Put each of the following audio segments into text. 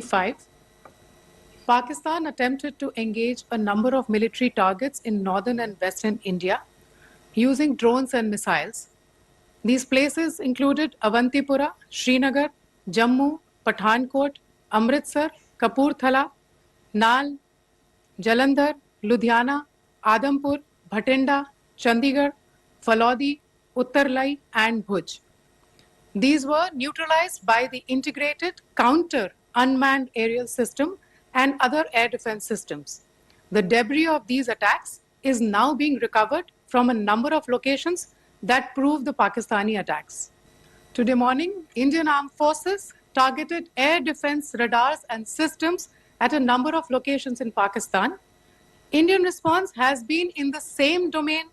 5, Pakistan attempted to engage a number of military targets in northern and western India using drones and missiles. These places included Avantipura, Srinagar, Jammu, Pathankot, Amritsar, Kapurthala, Nal, Jalandhar, Ludhiana, Adampur, Bhatinda, Chandigarh, Falodi, Uttarlai, and Bhuj. These were neutralized by the integrated counter unmanned aerial system and other air defense systems. The debris of these attacks is now being recovered from a number of locations that prove the Pakistani attacks. Today morning, Indian Armed Forces targeted air defense radars and systems at a number of locations in Pakistan. Indian response has been in the same domain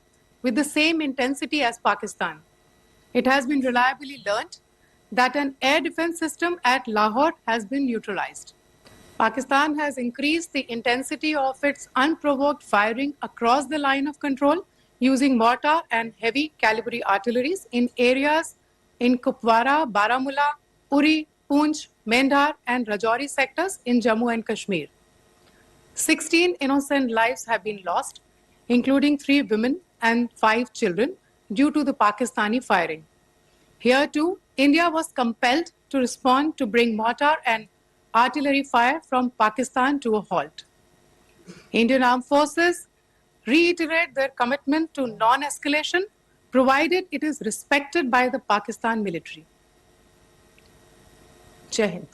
with the same intensity as Pakistan. It has been reliably learnt that an air defense system at Lahore has been neutralized. Pakistan has increased the intensity of its unprovoked firing across the line of control using mortar and heavy calibre artilleries in areas in Kupwara, Baramulla, Uri, Poonch, Mendhar and Rajouri sectors in Jammu and Kashmir. 16 innocent lives have been lost, including 3 women and 5 children, due to the Pakistani firing. Here too, India was compelled to respond to bring mortar and artillery fire from Pakistan to a halt. Indian Armed Forces reiterate their commitment to non-escalation, provided it is respected by the Pakistan military. Jai Hind.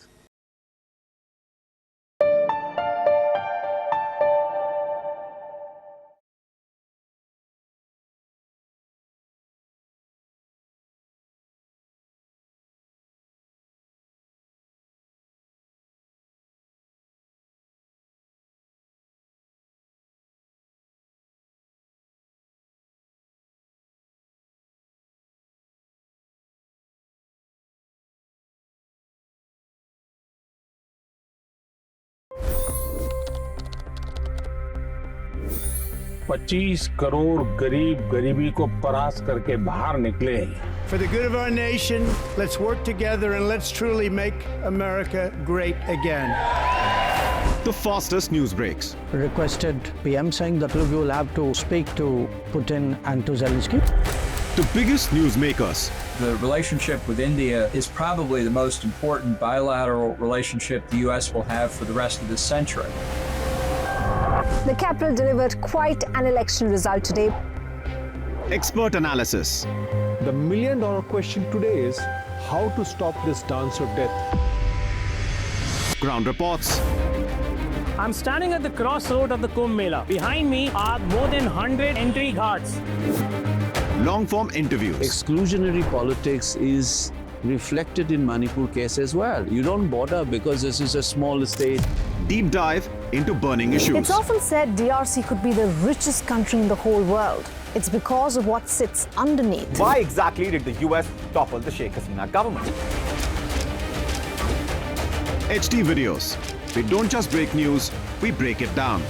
$25 crore गरीब गरीबी को परास्त करके बाहर निकले। For the good of our nation, let's work together and let's truly make America great again. The fastest news breaks. Requested PM saying that look, you will have to speak to Putin and to Zelensky. The biggest news makers. The relationship with India is probably the most important bilateral relationship the US will have for the rest of this century. The capital delivered quite an election result today. Expert analysis. The million-dollar question today is how to stop this dance of death. Ground reports. I'm standing at the crossroad of the Kumbh Mela. Behind me are more than 100 entry guards. Long-form interviews. Exclusionary politics is reflected in Manipur case as well. You don't bother because this is a small state. Deep dive into burning issues. It's often said DRC could be the richest country in the whole world. It's because of what sits underneath. Why exactly did the US topple the Sheikh Hasina government? HD videos. We don't just break news, we break it down.